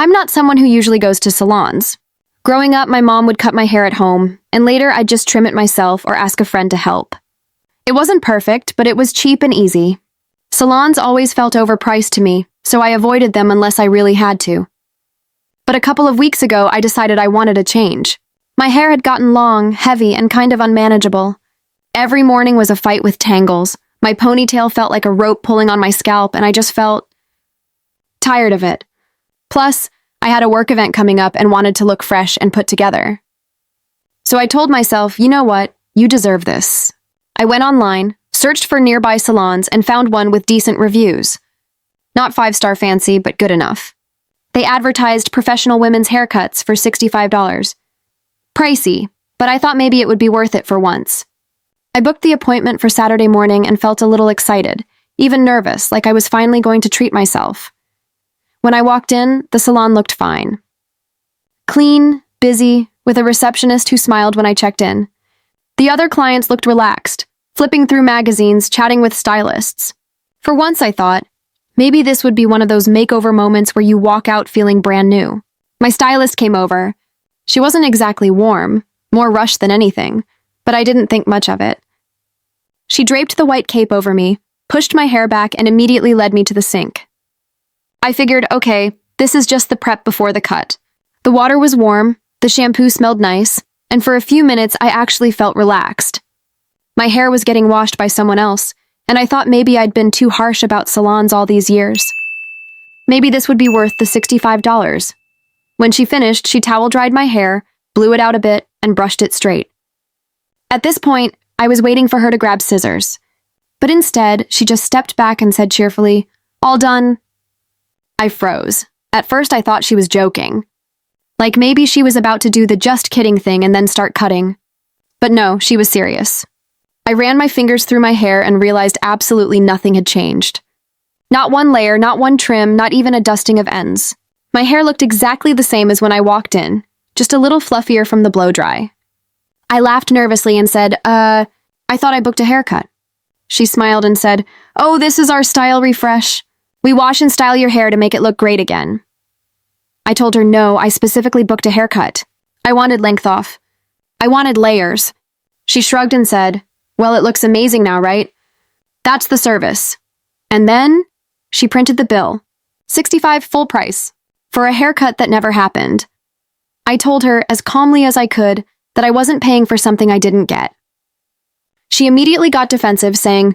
I'm not someone who usually goes to salons. Growing up, my mom would cut my hair at home, and later I'd just trim it myself or ask a friend to help. It wasn't perfect, but it was cheap and easy. Salons always felt overpriced to me, so I avoided them unless I really had to. But a couple of weeks ago, I decided I wanted a change. My hair had gotten long, heavy, and kind of unmanageable. Every morning was a fight with tangles. My ponytail felt like a rope pulling on my scalp, and I just felt tired of it. Plus, I had a work event coming up and wanted to look fresh and put together. So I told myself, you know what? You deserve this. I went online, searched for nearby salons, and found one with decent reviews. Not 5-star fancy, but good enough. They advertised professional women's haircuts for $65. Pricey, but I thought maybe it would be worth it for once. I booked the appointment for Saturday morning and felt a little excited, even nervous, like I was finally going to treat myself. When I walked in, the salon looked fine. Clean, busy, with a receptionist who smiled when I checked in. The other clients looked relaxed, flipping through magazines, chatting with stylists. For once, I thought, maybe this would be one of those makeover moments where you walk out feeling brand new. My stylist came over. She wasn't exactly warm, more rushed than anything, but I didn't think much of it. She draped the white cape over me, pushed my hair back, and immediately led me to the sink. I figured, okay, this is just the prep before the cut. The water was warm, the shampoo smelled nice, and for a few minutes I actually felt relaxed. My hair was getting washed by someone else, and I thought maybe I'd been too harsh about salons all these years. Maybe this would be worth the $65. When she finished, she towel-dried my hair, blew it out a bit, and brushed it straight. At this point, I was waiting for her to grab scissors. But instead, she just stepped back and said cheerfully, "All done." I froze. At first, I thought she was joking. Like maybe she was about to do the just kidding thing and then start cutting. But no, she was serious. I ran my fingers through my hair and realized absolutely nothing had changed. Not one layer, not one trim, not even a dusting of ends. My hair looked exactly the same as when I walked in, just a little fluffier from the blow-dry. I laughed nervously and said, I thought I booked a haircut. She smiled and said, "Oh, this is our style refresh. We wash and style your hair to make it look great again." I told her no, I specifically booked a haircut. I wanted length off. I wanted layers. She shrugged and said, "Well, it looks amazing now, right? That's the service." And then she printed the bill. $65 full price for a haircut that never happened. I told her as calmly as I could that I wasn't paying for something I didn't get. She immediately got defensive, saying,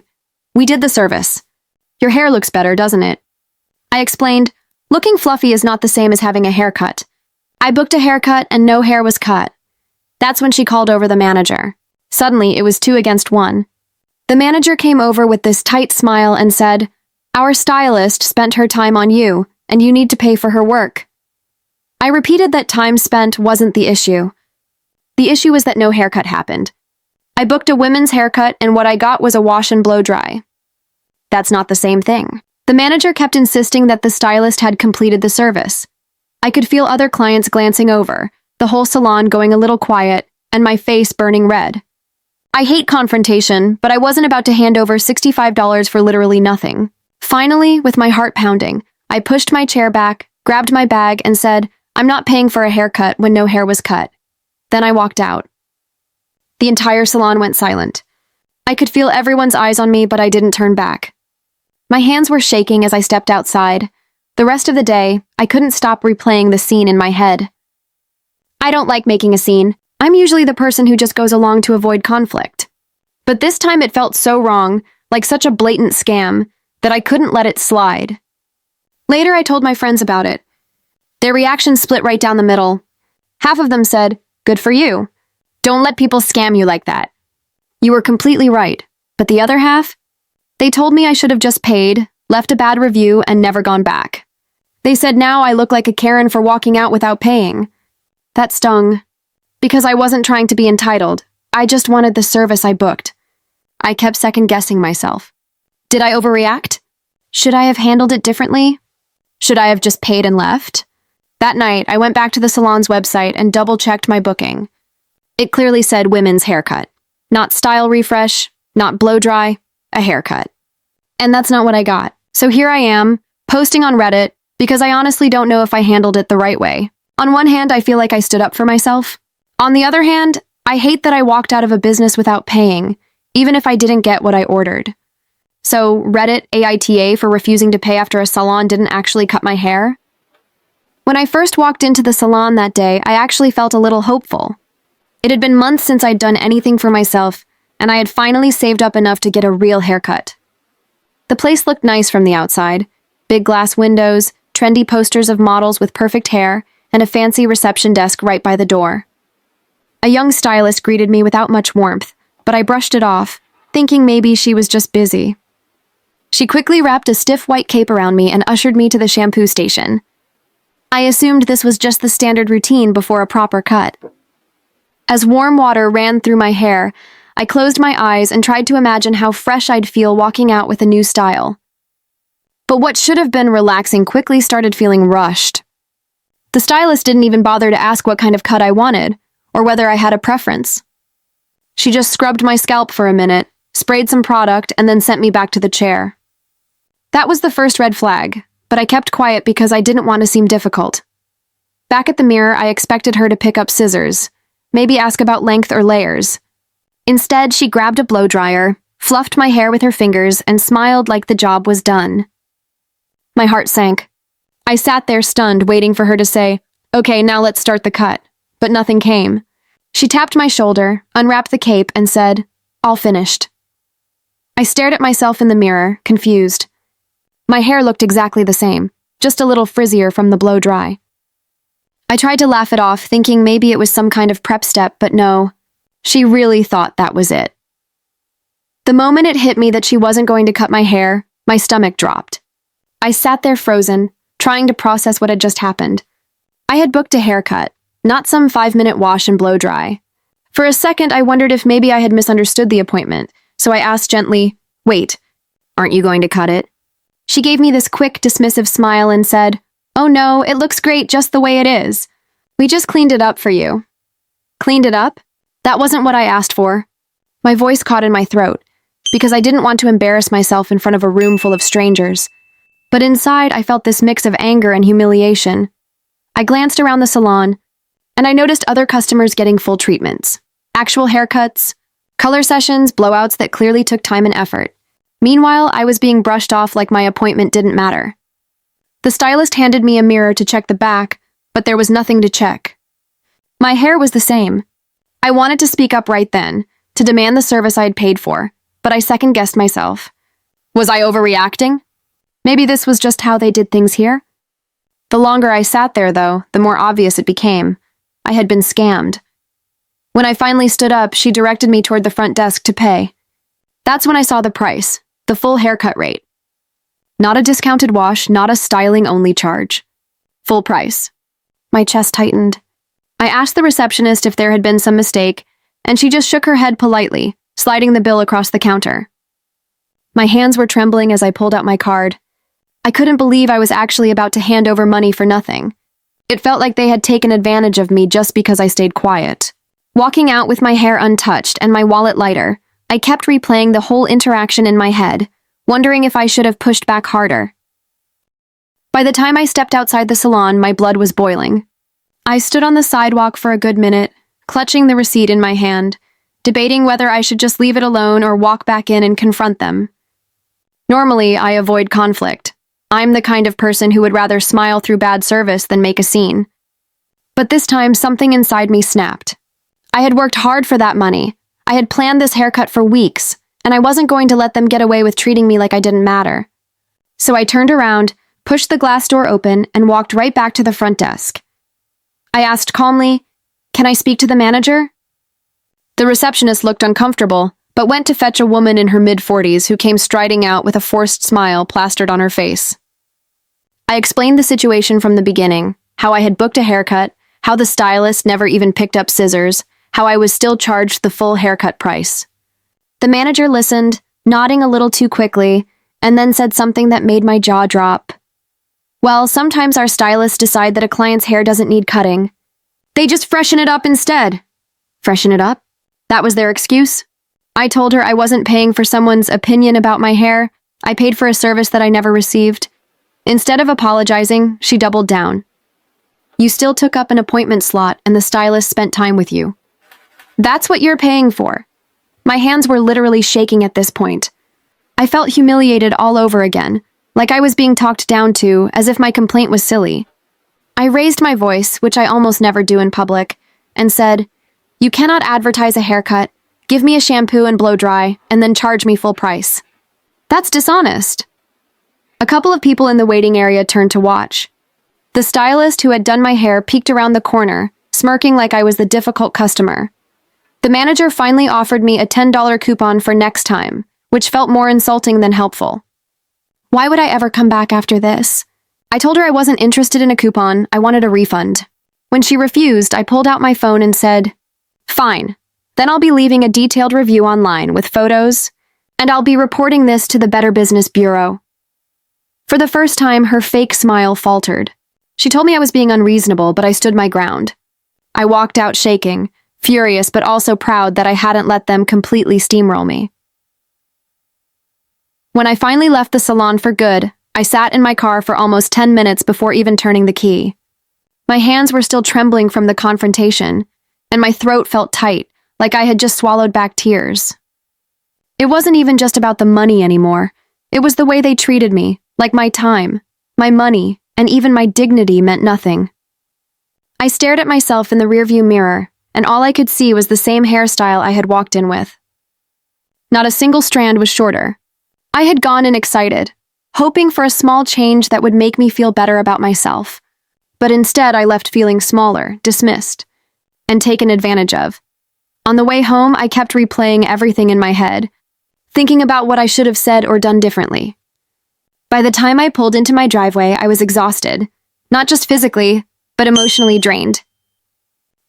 "We did the service. Your hair looks better, doesn't it?" I explained, looking fluffy is not the same as having a haircut. I booked a haircut and no hair was cut. That's when she called over the manager. Suddenly, it was 2 against 1. The manager came over with this tight smile and said, "Our stylist spent her time on you, and you need to pay for her work." I repeated that time spent wasn't the issue. The issue was that no haircut happened. I booked a women's haircut, and what I got was a wash and blow dry. That's not the same thing. The manager kept insisting that the stylist had completed the service. I could feel other clients glancing over, the whole salon going a little quiet, and my face burning red. I hate confrontation, but I wasn't about to hand over $65 for literally nothing. Finally, with my heart pounding, I pushed my chair back, grabbed my bag, and said, "I'm not paying for a haircut when no hair was cut." Then I walked out. The entire salon went silent. I could feel everyone's eyes on me, but I didn't turn back. My hands were shaking as I stepped outside. The rest of the day, I couldn't stop replaying the scene in my head. I don't like making a scene. I'm usually the person who just goes along to avoid conflict. But this time it felt so wrong, like such a blatant scam, that I couldn't let it slide. Later, I told my friends about it. Their reactions split right down the middle. Half of them said, "Good for you. Don't let people scam you like that. You were completely right." But the other half? They told me I should have just paid, left a bad review, and never gone back. They said now I look like a Karen for walking out without paying. That stung. Because I wasn't trying to be entitled. I just wanted the service I booked. I kept second-guessing myself. Did I overreact? Should I have handled it differently? Should I have just paid and left? That night, I went back to the salon's website and double-checked my booking. It clearly said women's haircut. Not style refresh, not blow-dry, a haircut. And that's not what I got. So here I am, posting on Reddit, because I honestly don't know if I handled it the right way. On one hand, I feel like I stood up for myself. On the other hand, I hate that I walked out of a business without paying, even if I didn't get what I ordered. So, Reddit AITA for refusing to pay after a salon didn't actually cut my hair? When I first walked into the salon that day, I actually felt a little hopeful. It had been months since I'd done anything for myself, and I had finally saved up enough to get a real haircut. The place looked nice from the outside. Big glass windows, trendy posters of models with perfect hair, and a fancy reception desk right by the door. A young stylist greeted me without much warmth, but I brushed it off, thinking maybe she was just busy. She quickly wrapped a stiff white cape around me and ushered me to the shampoo station. I assumed this was just the standard routine before a proper cut. As warm water ran through my hair, I closed my eyes and tried to imagine how fresh I'd feel walking out with a new style. But what should have been relaxing quickly started feeling rushed. The stylist didn't even bother to ask what kind of cut I wanted, or whether I had a preference. She just scrubbed my scalp for a minute, sprayed some product, and then sent me back to the chair. That was the first red flag, but I kept quiet because I didn't want to seem difficult. Back at the mirror, I expected her to pick up scissors, maybe ask about length or layers. Instead, she grabbed a blow dryer, fluffed my hair with her fingers, and smiled like the job was done. My heart sank. I sat there stunned, waiting for her to say, "Okay, now let's start the cut." But nothing came. She tapped my shoulder, unwrapped the cape, and said, "All finished." I stared at myself in the mirror, confused. My hair looked exactly the same, just a little frizzier from the blow dry. I tried to laugh it off, thinking maybe it was some kind of prep step, but no. She really thought that was it. The moment it hit me that she wasn't going to cut my hair, my stomach dropped. I sat there frozen, trying to process what had just happened. I had booked a haircut, not some 5-minute wash and blow dry. For a second, I wondered if maybe I had misunderstood the appointment, so I asked gently, "Wait, aren't you going to cut it?" She gave me this quick, dismissive smile and said, "Oh no, it looks great just the way it is. We just cleaned it up for you." Cleaned it up? That wasn't what I asked for. My voice caught in my throat, because I didn't want to embarrass myself in front of a room full of strangers. But inside, I felt this mix of anger and humiliation. I glanced around the salon, and I noticed other customers getting full treatments. Actual haircuts, color sessions, blowouts that clearly took time and effort. Meanwhile, I was being brushed off like my appointment didn't matter. The stylist handed me a mirror to check the back, but there was nothing to check. My hair was the same. I wanted to speak up right then, to demand the service I had paid for, but I second-guessed myself. Was I overreacting? Maybe this was just how they did things here? The longer I sat there, though, the more obvious it became. I had been scammed. When I finally stood up, she directed me toward the front desk to pay. That's when I saw the price, the full haircut rate. Not a discounted wash, not a styling-only charge. Full price. My chest tightened. I asked the receptionist if there had been some mistake, and she just shook her head politely, sliding the bill across the counter. My hands were trembling as I pulled out my card. I couldn't believe I was actually about to hand over money for nothing. It felt like they had taken advantage of me just because I stayed quiet. Walking out with my hair untouched and my wallet lighter, I kept replaying the whole interaction in my head, wondering if I should have pushed back harder. By the time I stepped outside the salon, my blood was boiling. I stood on the sidewalk for a good minute, clutching the receipt in my hand, debating whether I should just leave it alone or walk back in and confront them. Normally, I avoid conflict. I'm the kind of person who would rather smile through bad service than make a scene. But this time, something inside me snapped. I had worked hard for that money. I had planned this haircut for weeks, and I wasn't going to let them get away with treating me like I didn't matter. So I turned around, pushed the glass door open, and walked right back to the front desk. I asked calmly, "Can I speak to the manager?" The receptionist looked uncomfortable, but went to fetch a woman in her mid-40s who came striding out with a forced smile plastered on her face. I explained the situation from the beginning, how I had booked a haircut, how the stylist never even picked up scissors, how I was still charged the full haircut price. The manager listened, nodding a little too quickly, and then said something that made my jaw drop. "Well, sometimes our stylists decide that a client's hair doesn't need cutting. They just freshen it up instead." Freshen it up? That was their excuse? I told her I wasn't paying for someone's opinion about my hair. I paid for a service that I never received. Instead of apologizing, she doubled down. You still took up an appointment slot and the stylist spent time with you. That's what you're paying for. My hands were literally shaking at this point. I felt humiliated all over again, like I was being talked down to, as if my complaint was silly. I raised my voice, which I almost never do in public, and said, "You cannot advertise a haircut, give me a shampoo and blow dry, and then charge me full price. That's dishonest." A couple of people in the waiting area turned to watch. The stylist who had done my hair peeked around the corner, smirking like I was the difficult customer. The manager finally offered me a $10 coupon for next time, which felt more insulting than helpful. Why would I ever come back after this? I told her I wasn't interested in a coupon, I wanted a refund. When she refused, I pulled out my phone and said, "Fine, then I'll be leaving a detailed review online with photos, and I'll be reporting this to the Better Business Bureau." For the first time, her fake smile faltered. She told me I was being unreasonable, but I stood my ground. I walked out shaking, furious but also proud that I hadn't let them completely steamroll me. When I finally left the salon for good, I sat in my car for almost 10 minutes before even turning the key. My hands were still trembling from the confrontation, and my throat felt tight, like I had just swallowed back tears. It wasn't even just about the money anymore. It was the way they treated me, like my time, my money, and even my dignity meant nothing. I stared at myself in the rearview mirror, and all I could see was the same hairstyle I had walked in with. Not a single strand was shorter. I had gone in excited, hoping for a small change that would make me feel better about myself. But instead, I left feeling smaller, dismissed, and taken advantage of. On the way home, I kept replaying everything in my head, thinking about what I should have said or done differently. By the time I pulled into my driveway, I was exhausted, not just physically, but emotionally drained.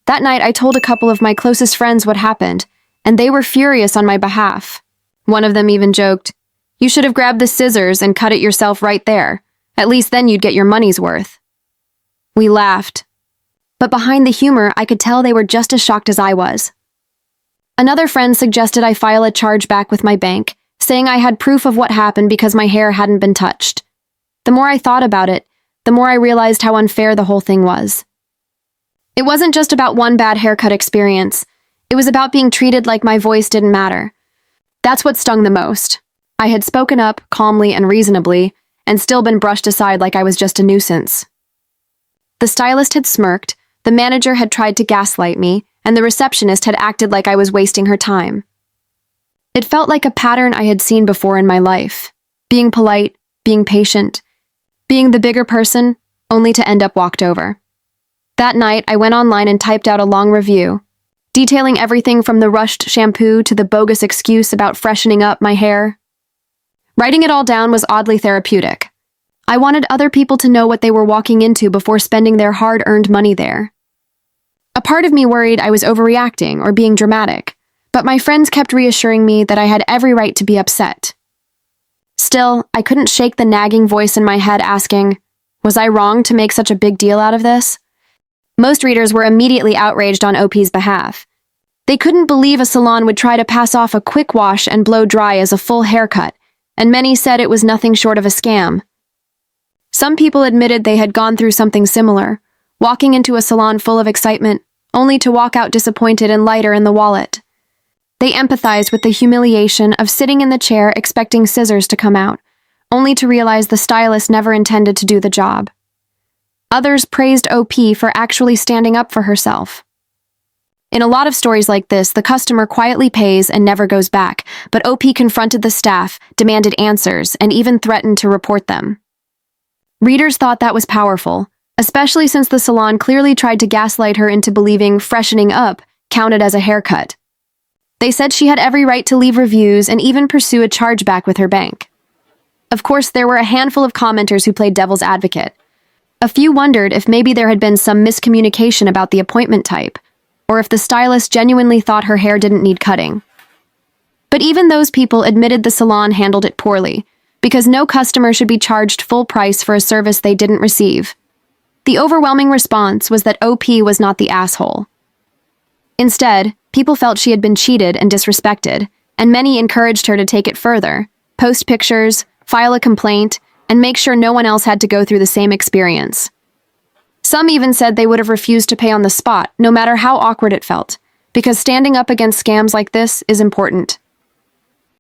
That night, I told a couple of my closest friends what happened, and they were furious on my behalf. One of them even joked, "You should have grabbed the scissors and cut it yourself right there. At least then you'd get your money's worth." We laughed. But behind the humor, I could tell they were just as shocked as I was. Another friend suggested I file a chargeback with my bank, saying I had proof of what happened because my hair hadn't been touched. The more I thought about it, the more I realized how unfair the whole thing was. It wasn't just about one bad haircut experience. It was about being treated like my voice didn't matter. That's what stung the most. I had spoken up calmly and reasonably, and still been brushed aside like I was just a nuisance. The stylist had smirked, the manager had tried to gaslight me, and the receptionist had acted like I was wasting her time. It felt like a pattern I had seen before in my life. Being polite, being patient, being the bigger person, only to end up walked over. That night, I went online and typed out a long review, detailing everything from the rushed shampoo to the bogus excuse about freshening up my hair. Writing it all down was oddly therapeutic. I wanted other people to know what they were walking into before spending their hard-earned money there. A part of me worried I was overreacting or being dramatic, but my friends kept reassuring me that I had every right to be upset. Still, I couldn't shake the nagging voice in my head asking, was I wrong to make such a big deal out of this? Most readers were immediately outraged on OP's behalf. They couldn't believe a salon would try to pass off a quick wash and blow dry as a full haircut, and many said it was nothing short of a scam. Some people admitted they had gone through something similar, walking into a salon full of excitement, only to walk out disappointed and lighter in the wallet. They empathized with the humiliation of sitting in the chair expecting scissors to come out, only to realize the stylist never intended to do the job. Others praised OP for actually standing up for herself. In a lot of stories like this, the customer quietly pays and never goes back, but OP confronted the staff, demanded answers, and even threatened to report them. Readers thought that was powerful, especially since the salon clearly tried to gaslight her into believing freshening up counted as a haircut. They said she had every right to leave reviews and even pursue a chargeback with her bank. Of course, there were a handful of commenters who played devil's advocate. A few wondered if maybe there had been some miscommunication about the appointment type, or if the stylist genuinely thought her hair didn't need cutting. But even those people admitted the salon handled it poorly, because no customer should be charged full price for a service they didn't receive. The overwhelming response was that OP was not the asshole. Instead, people felt she had been cheated and disrespected, and many encouraged her to take it further, post pictures, file a complaint, and make sure no one else had to go through the same experience. Some even said they would have refused to pay on the spot, no matter how awkward it felt, because standing up against scams like this is important.